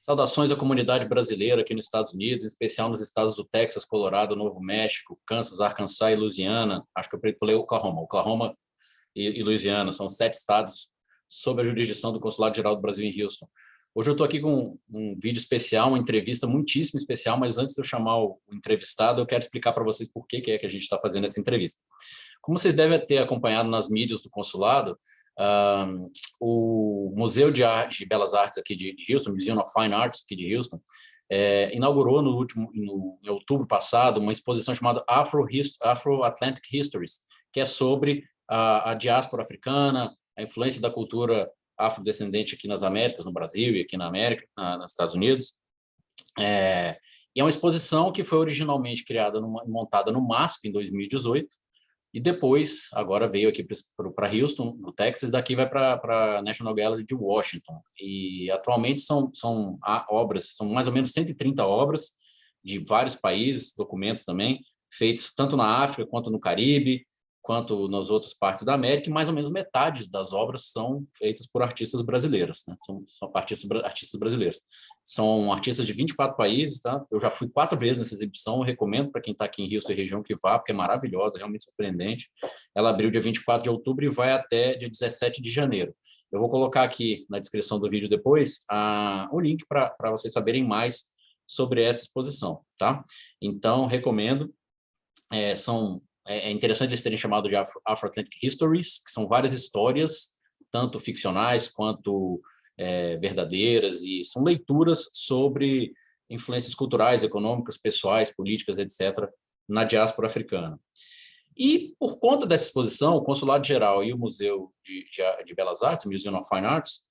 Saudações à comunidade brasileira aqui nos Estados Unidos, em especial nos estados do Texas, Colorado, Novo México, Kansas, Arkansas e Louisiana. Acho que eu falei Oklahoma. Oklahoma e Louisiana são 7 estados sob a jurisdição do Consulado-Geral do Brasil em Houston. Hoje eu estou aqui com um vídeo especial, uma entrevista muitíssimo especial, mas antes de eu chamar o entrevistado, eu quero explicar para vocês por que é que a gente está fazendo essa entrevista. Como vocês devem ter acompanhado nas mídias do consulado, o Museu de Arte e Belas Artes aqui de Houston, Museum of Fine Arts aqui de Houston, inaugurou em outubro passado uma exposição chamada Afro-Atlantic Histories, que é sobre a diáspora africana, a influência da cultura afrodescendente aqui nas Américas, no Brasil e aqui na América, nos Estados Unidos. E é uma exposição que foi originalmente montada no MASP em 2018, e depois, agora veio aqui para Houston, no Texas, daqui vai para a National Gallery de Washington. E atualmente são obras, são mais ou menos 130 obras de vários países, documentos também, feitos tanto na África quanto no Caribe, quanto nas outras partes da América, e mais ou menos metade das obras são feitas por artistas brasileiros, né? São artistas brasileiros. São artistas de 24 países, tá? Eu já fui 4 vezes nessa exibição, eu recomendo para quem está aqui em Houston e região que vá, porque é maravilhosa, realmente surpreendente. Ela abriu dia 24 de outubro e vai até dia 17 de janeiro. Eu vou colocar aqui na descrição do vídeo depois o link para vocês saberem mais sobre essa exposição, tá? Então, recomendo. É interessante eles terem chamado de Afro-Atlantic Histories, que são várias histórias, tanto ficcionais quanto verdadeiras, e são leituras sobre influências culturais, econômicas, pessoais, políticas, etc., na diáspora africana. E, por conta dessa exposição, o Consulado-Geral e o Museu de Belas Artes, o Museum of Fine Arts,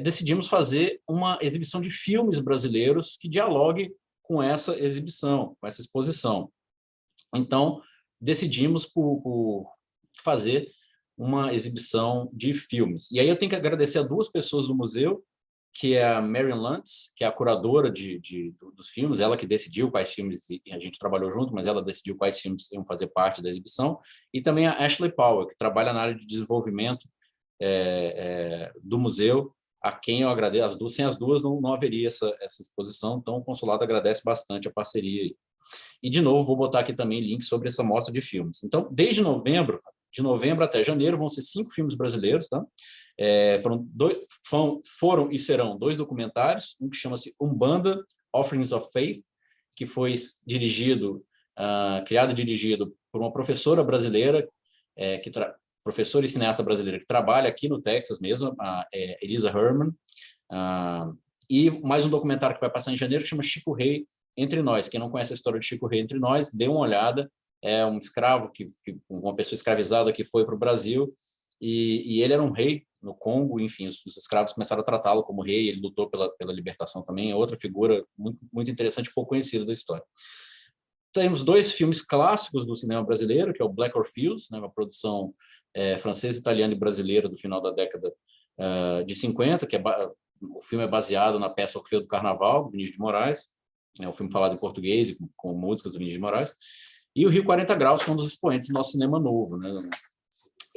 decidimos fazer uma exibição de filmes brasileiros que dialogue com essa exibição, com essa exposição. Então, decidimos por fazer uma exibição de filmes. E aí eu tenho que agradecer a 2 pessoas do museu, que é a Marion Lantz, que é a curadora dos filmes, ela que decidiu quais filmes, e a gente trabalhou junto, mas ela decidiu quais filmes iam fazer parte da exibição, e também a Ashley Powell, que trabalha na área de desenvolvimento do museu, a quem eu agradeço. Sem as duas não haveria essa exposição, então o consulado agradece bastante a parceria aí. E, de novo, vou botar aqui também link sobre essa mostra de filmes. Então, desde novembro, de novembro até janeiro, vão ser 5 filmes brasileiros, tá? Foram e serão 2 documentários, um que chama-se Umbanda, Offerings of Faith, que foi criado e dirigido por uma professora brasileira, professora e cineasta brasileira, que trabalha aqui no Texas mesmo, a Elisa Herman, e mais um documentário que vai passar em janeiro, que chama Chico Rei Entre Nós. Quem não conhece a história de Chico Rei Entre Nós, dê uma olhada. É um escravo, uma pessoa escravizada que foi para o Brasil, e ele era um rei no Congo. Enfim, os escravos começaram a tratá-lo como rei, ele lutou pela libertação também. É outra figura muito, muito interessante, pouco conhecida da história. Temos 2 filmes clássicos do cinema brasileiro, que é o Black Orpheus, né, uma produção francesa, italiana e brasileira do final da década de 50, o filme é baseado na peça Orfeu do Carnaval, do Vinícius de Moraes. É um filme falado em português, com músicas do Vinícius de Moraes. E o Rio 40 Graus, que é um dos expoentes do nosso cinema novo, né?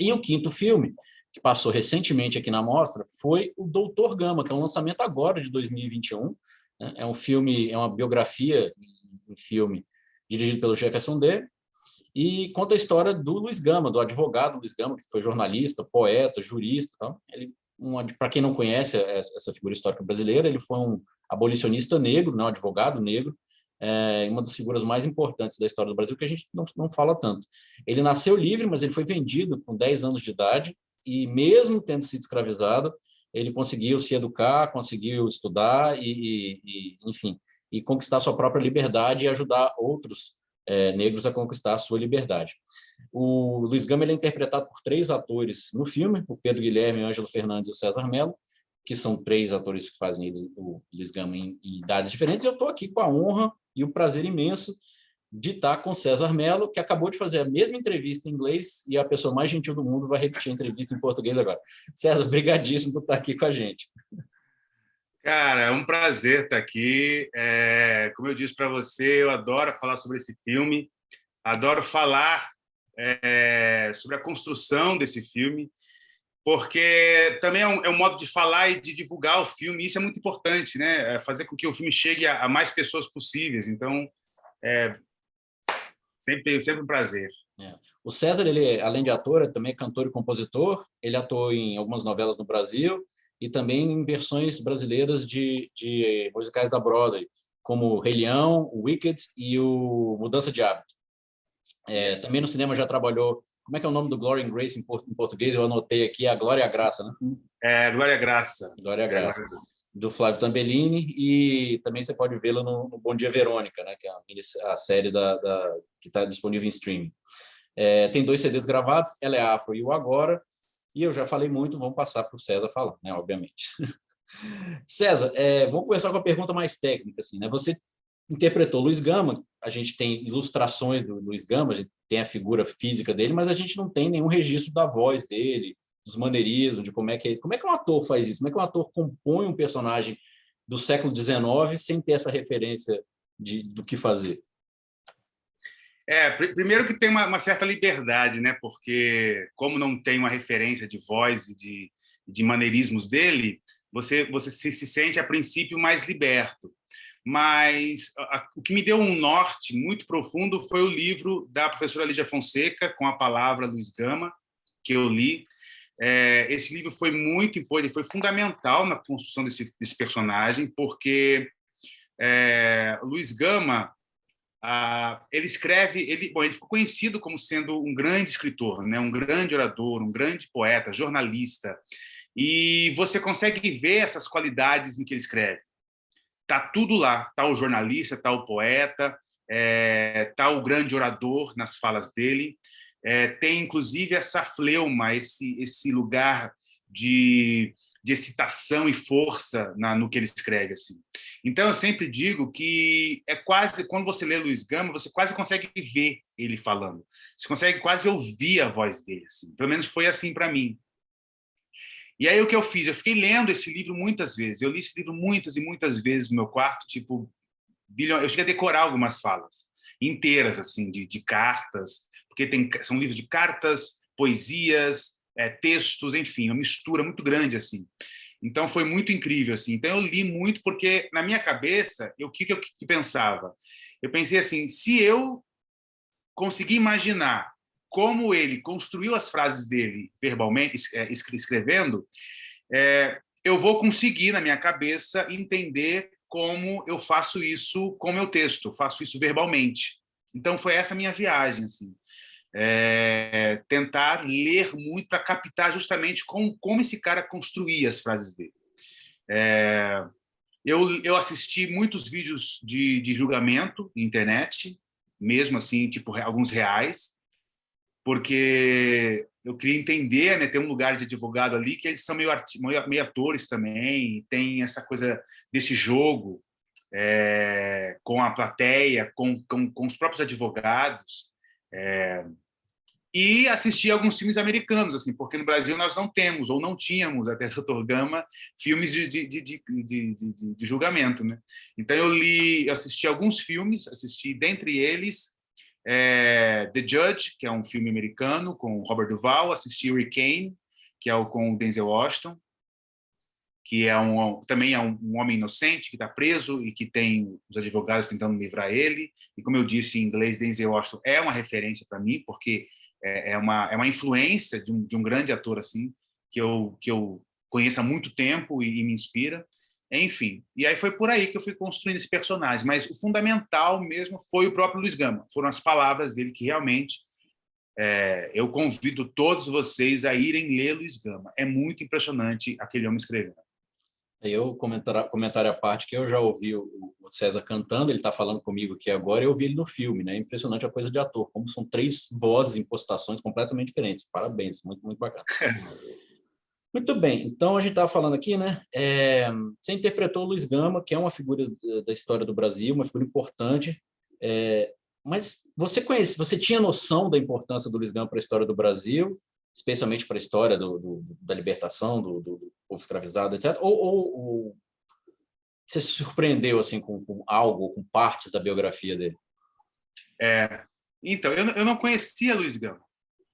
E o 5º filme, que passou recentemente aqui na mostra, foi o Doutor Gama, que é um lançamento agora de 2021. Né? É um filme, é uma biografia em filme dirigido pelo Jefferson D. E conta a história do Luiz Gama, do advogado Luiz Gama, que foi jornalista, poeta, jurista. Tá? Para quem não conhece essa figura histórica brasileira, ele foi um abolicionista negro, um advogado negro, uma das figuras mais importantes da história do Brasil, que a gente não fala tanto. Ele nasceu livre, mas ele foi vendido com 10 anos de idade, e mesmo tendo sido escravizado, ele conseguiu se educar, conseguiu estudar enfim, e conquistar sua própria liberdade e ajudar outros negros a conquistar a sua liberdade. O Luiz Gama é interpretado por 3 atores no filme, o Pedro Guilherme, o Ângelo Fernandes e o César Mello, que são 3 atores que fazem o Luiz Gama em idades diferentes. Eu estou aqui com a honra e o prazer imenso de estar com o César Mello, que acabou de fazer a mesma entrevista em inglês, e a pessoa mais gentil do mundo vai repetir a entrevista em português agora. César, brigadíssimo por estar aqui com a gente. Cara, é um prazer estar aqui. Como eu disse para você, eu adoro falar sobre esse filme, adoro falar sobre a construção desse filme, porque também é um modo de falar e de divulgar o filme, e isso é muito importante, né? Fazer com que o filme chegue a mais pessoas possíveis. Então, é sempre um prazer. O César, ele, além de ator, também é cantor e compositor. Ele atuou em algumas novelas no Brasil e também em versões brasileiras de musicais da Broadway, como Rei Leão, o Wicked e o Mudança de Hábito. Também no cinema já trabalhou. Como é que é o nome do Glory and Grace em português? Eu anotei aqui, a Glória e a Graça, né? Glória e Graça. Glória e a Graça. Do Flávio Tambellini, e também você pode vê-la no Bom Dia Verônica, né? Que é a série que está disponível em streaming. Tem 2 CDs gravados, Ela é Afro e o Agora, e eu já falei muito, vamos passar para o César falar, né? Obviamente. César, vamos começar com a pergunta mais técnica, assim, né? Você interpretou Luiz Gama, a gente tem ilustrações do Luiz Gama, a gente tem a figura física dele, mas a gente não tem nenhum registro da voz dele, dos maneirismos, de como é que um ator faz isso, como é que um ator compõe um personagem do século XIX sem ter essa referência do que fazer. Primeiro que tem uma certa liberdade, né? Porque como não tem uma referência de voz e de maneirismos dele, você se sente a princípio mais liberto. Mas o que me deu um norte muito profundo foi o livro da professora Lídia Fonseca, Com a Palavra, Luiz Gama, que eu li. Esse livro foi muito importante, foi fundamental na construção desse personagem, porque Luiz Gama, ele escreve, ele ficou conhecido como sendo um grande escritor, né? Um grande orador, um grande poeta, jornalista, e você consegue ver essas qualidades no que ele escreve. Tá tudo lá, tá o jornalista, tá o poeta, tá o grande orador nas falas dele, tem inclusive essa fleuma, esse lugar de excitação e força no que ele escreve, assim. Então eu sempre digo que quase, quando você lê Luiz Gama, você quase consegue ver ele falando, você consegue quase ouvir a voz dele, assim. Pelo menos foi assim para mim. E aí o que eu fiz? Eu fiquei lendo esse livro muitas vezes. Eu li esse livro muitas e muitas vezes no meu quarto, tipo, eu cheguei a decorar algumas falas inteiras, assim, de cartas, porque são livros de cartas, poesias, textos, enfim, uma mistura muito grande, assim. Então foi muito incrível, assim. Então eu li muito porque na minha cabeça, o que eu pensava? Eu pensei assim, se eu conseguir imaginar como ele construiu as frases dele verbalmente, escrevendo, eu vou conseguir, na minha cabeça, entender como eu faço isso com o meu texto, faço isso verbalmente. Então, foi essa a minha viagem, assim. Tentar ler muito para captar justamente como esse cara construía as frases dele. Eu assisti muitos vídeos de julgamento na internet, mesmo assim, tipo, alguns reais, porque eu queria entender, né, ter um lugar de advogado ali que eles são meio atores também, tem essa coisa desse jogo com a plateia, com os próprios advogados, e assistir alguns filmes americanos, assim, porque no Brasil nós não temos, ou não tínhamos, até Dr. Gama, filmes de julgamento, né? Então eu assisti alguns filmes, assisti dentre eles The Judge, que é um filme americano com Robert Duvall, assisti Hurricane, que é com o Denzel Washington, que também é um homem inocente que está preso e que tem os advogados tentando livrar ele. E como eu disse em inglês, Denzel Washington é uma referência para mim, porque é uma influência de um grande ator assim que eu conheço há muito tempo e me inspira. Enfim, e aí foi por aí que eu fui construindo esse personagem. Mas o fundamental mesmo foi o próprio Luiz Gama. Foram as palavras dele que realmente eu convido todos vocês a irem ler Luiz Gama. É muito impressionante aquele homem escrevendo. Eu comentário à parte que eu já ouvi o César cantando, ele está falando comigo aqui agora, eu ouvi ele no filme, né? Impressionante a coisa de ator, como são 3 vozes em postações completamente diferentes. Parabéns, muito, muito bacana. Muito bem, então a gente estava falando aqui, né? Você interpretou o Luiz Gama, que é uma figura da história do Brasil, uma figura importante, mas você tinha noção da importância do Luiz Gama para a história do Brasil, especialmente para a história da libertação do povo escravizado, etc. Ou você se surpreendeu assim com algo, com partes da biografia dele? Então, eu não conhecia Luiz Gama.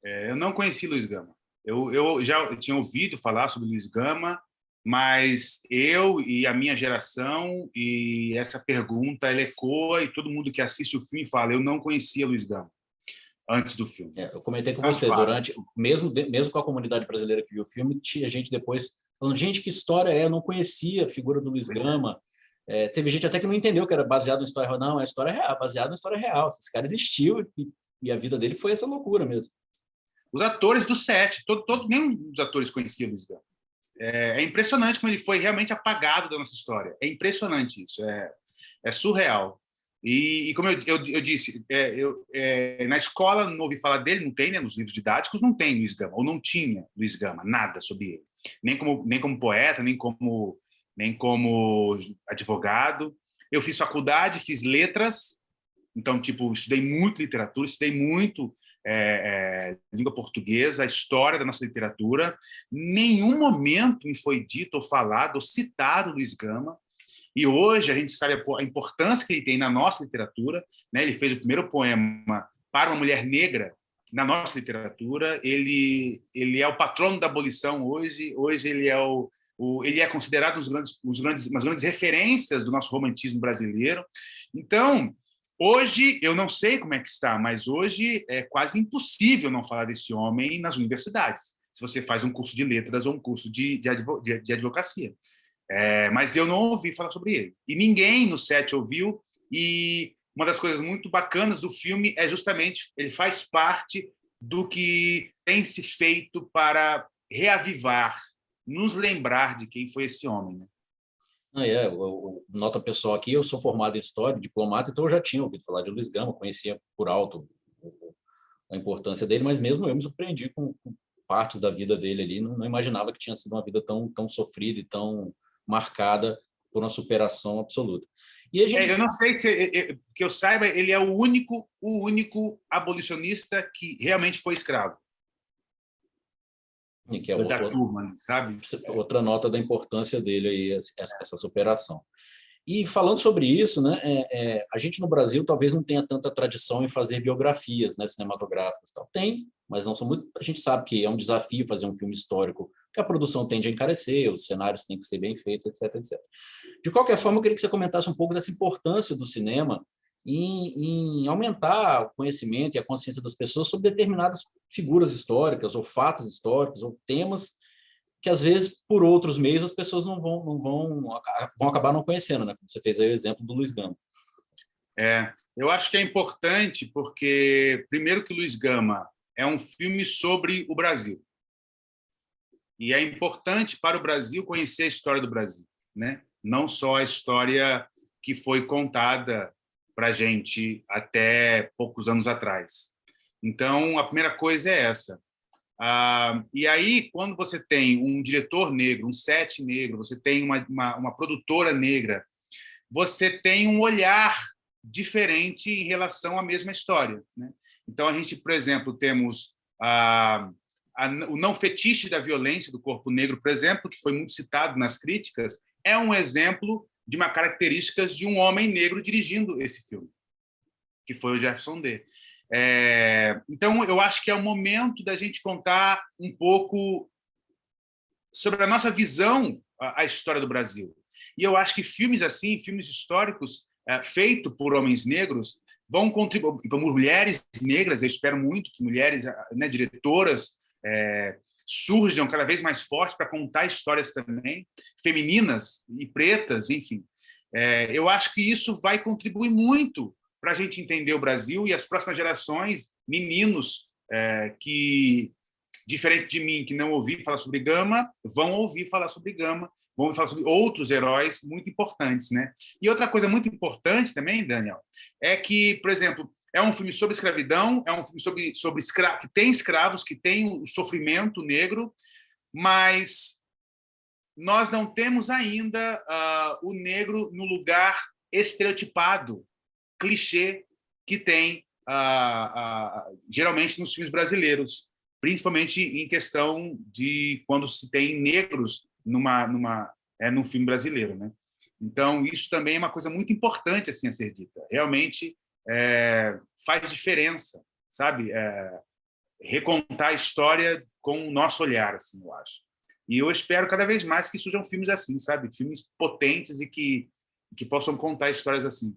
Eu não conheci Luiz Gama. Eu já tinha ouvido falar sobre Luiz Gama, mas eu e a minha geração, e essa pergunta ela ecoa, e todo mundo que assiste o filme fala: eu não conhecia Luiz Gama antes do filme. Eu comentei com Não você, fala. mesmo com a comunidade brasileira que viu o filme, tinha gente depois falando, gente, que história é? Eu não conhecia a figura do Luiz Pois é. Gama. Teve gente até que não entendeu que era baseado em história real. Não, é história real, baseado em história real. Esse cara existiu e a vida dele foi essa loucura mesmo. Os atores do set, nenhum dos atores conhecia Luiz Gama. É impressionante como ele foi realmente apagado da nossa história. É impressionante isso, é surreal. E como eu disse, na escola não ouvi falar dele, não tem, né? Nos livros didáticos não tem Luiz Gama, ou não tinha Luiz Gama, nada sobre ele. Nem como poeta, nem como advogado. Eu fiz faculdade, fiz letras, então, tipo, estudei muito literatura, estudei muito língua portuguesa, a história da nossa literatura. Nenhum momento me foi dito ou falado ou citado Luiz Gama. E hoje a gente sabe a importância que ele tem na nossa literatura, né? Ele fez o primeiro poema para uma mulher negra na nossa literatura. Ele é o patrono da abolição hoje. Hoje ele é considerado umas grandes referências do nosso romantismo brasileiro. Então, hoje, eu não sei como é que está, mas hoje é quase impossível não falar desse homem nas universidades, se você faz um curso de letras ou um curso de advocacia. Mas eu não ouvi falar sobre ele. E ninguém no set ouviu, e uma das coisas muito bacanas do filme é justamente ele faz parte do que tem se feito para reavivar, nos lembrar de quem foi esse homem, né? Nota pessoal aqui, eu sou formado em História, diplomata, então eu já tinha ouvido falar de Luiz Gama, conhecia por alto a importância dele, mas mesmo eu me surpreendi com partes da vida dele ali, não imaginava que tinha sido uma vida tão sofrida e tão marcada por uma superação absoluta. E a gente... eu não sei que eu saiba, ele é o único abolicionista que realmente foi escravo. Que é da turma, sabe? Outra nota da importância dele aí, essa superação. E falando sobre isso, né, a gente no Brasil talvez não tenha tanta tradição em fazer biografias, né, cinematográficas. Tal. Tem, mas não são muito. A gente sabe que é um desafio fazer um filme histórico, que a produção tende a encarecer, os cenários têm que ser bem feitos, etc, etc. De qualquer forma, eu queria que você comentasse um pouco dessa importância do cinema em aumentar o conhecimento e a consciência das pessoas sobre determinadas figuras históricas, ou fatos históricos, ou temas que às vezes, por outros meios, as pessoas vão acabar não conhecendo, né? Como você fez aí o exemplo do Luiz Gama. Eu acho que é importante porque, primeiro, que Luiz Gama é um filme sobre o Brasil. E é importante para o Brasil conhecer a história do Brasil, né? Não só a história que foi contada para a gente até poucos anos atrás. Então, a primeira coisa é essa. E aí, quando você tem um diretor negro, um set negro, você tem uma produtora negra, você tem um olhar diferente em relação à mesma história, né? Então, a gente, por exemplo, temos o não fetiche da violência do corpo negro, por exemplo, que foi muito citado nas críticas, é um exemplo de uma características de um homem negro dirigindo esse filme, que foi o Jefferson D. Então, eu acho que é o momento da gente contar um pouco sobre a nossa visão à história do Brasil. E eu acho que filmes assim, filmes históricos feitos por homens negros, vão contribuir, por mulheres negras. Eu espero muito que mulheres, né, diretoras, surjam cada vez mais fortes para contar histórias também, femininas e pretas, enfim. Eu acho que isso vai contribuir muito para a gente entender o Brasil, e as próximas gerações, meninos que, diferente de mim, que não ouvi falar sobre Gama, vão ouvir falar sobre Gama, vão ouvir falar sobre outros heróis muito importantes, né? E outra coisa muito importante também, Daniel, é que, por exemplo, é um filme sobre escravidão, é um filme sobre que tem escravos, que tem o sofrimento negro, mas nós não temos ainda o negro no lugar estereotipado, clichê, que tem geralmente nos filmes brasileiros, principalmente em questão de quando se tem negros num filme brasileiro, né? Então, isso também é uma coisa muito importante assim a ser dita. Realmente faz diferença, sabe? Recontar a história com o nosso olhar, assim, eu acho. E eu espero cada vez mais que surjam filmes assim, sabe? Filmes potentes e que possam contar histórias assim.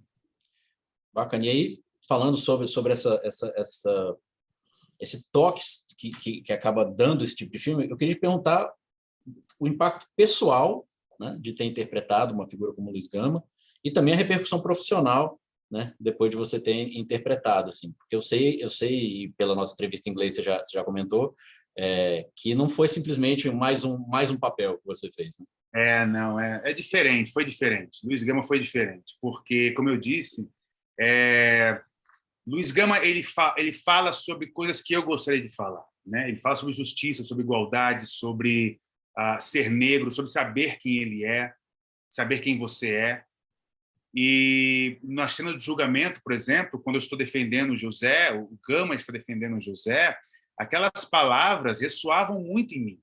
Bacana. E aí, falando sobre esse toque que acaba dando esse tipo de filme, eu queria te perguntar o impacto pessoal, né, de ter interpretado uma figura como Luiz Gama e também a repercussão profissional, né, depois de você ter interpretado, assim, porque eu sei, e pela nossa entrevista em inglês você já comentou, que não foi simplesmente mais um papel que você fez, né? Não, é diferente, foi diferente. Luiz Gama foi diferente, porque, como eu disse, Luiz Gama ele fala sobre coisas que eu gostaria de falar, né? Ele fala sobre justiça, sobre igualdade, sobre ser negro, sobre saber quem ele é, saber quem você é. E na cena de julgamento, por exemplo, quando eu estou defendendo o José, o Gama está defendendo o José, aquelas palavras ressoavam muito em mim.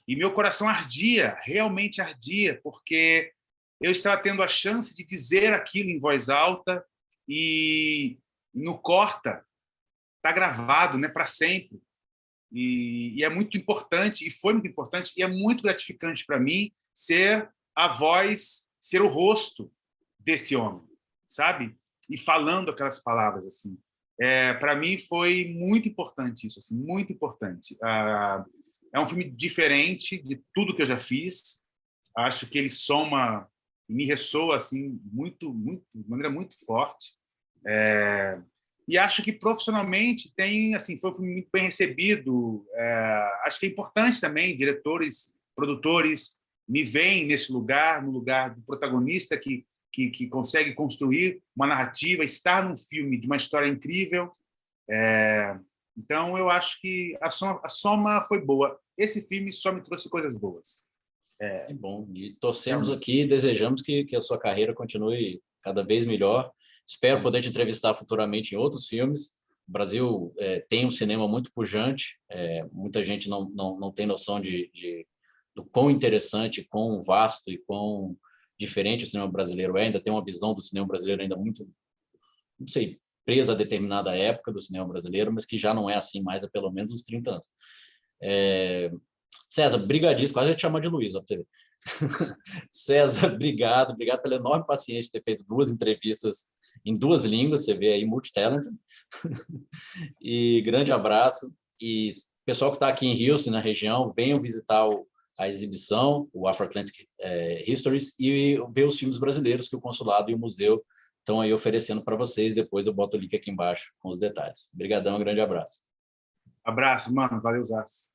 E meu coração ardia, realmente ardia, porque eu estava tendo a chance de dizer aquilo em voz alta e no corta, está gravado, né, para sempre. E é muito importante, e foi muito importante, e é muito gratificante para mim ser a voz, ser o rosto desse homem, sabe? E falando aquelas palavras assim. Para mim foi muito importante isso, assim, muito importante. É um filme diferente de tudo que eu já fiz. Acho que ele soma, me ressoa assim muito, muito, de maneira muito forte. E acho que profissionalmente tem, assim, foi muito bem recebido. Acho que é importante também diretores, produtores me veem nesse lugar, no lugar do protagonista que consegue construir uma narrativa, estar num filme de uma história incrível. Então, eu acho que a soma foi boa. Esse filme só me trouxe coisas boas. Que bom. E torcemos aqui e desejamos que a sua carreira continue cada vez melhor. Espero poder te entrevistar futuramente em outros filmes. O Brasil tem um cinema muito pujante. Muita gente não tem noção do quão interessante, quão vasto e quão diferente o cinema brasileiro é. Ainda tem uma visão do cinema brasileiro ainda muito, não sei, presa a determinada época do cinema brasileiro, mas que já não é assim mais há pelo menos uns 30 anos. César, brigadíssimo, quase eu te chamar de Luiz, ó, pra você ver. César, obrigado pela enorme paciência de ter feito 2 entrevistas em 2 línguas, você vê aí, multi-talented. E grande abraço. E pessoal que está aqui em Houston, na região, venham visitar a exibição, o Afro-Atlantic Histories, e ver os filmes brasileiros que o consulado e o museu estão aí oferecendo para vocês. Depois eu boto o link aqui embaixo com os detalhes. Obrigadão, um grande abraço. Abraço, mano. Valeu, Zaço.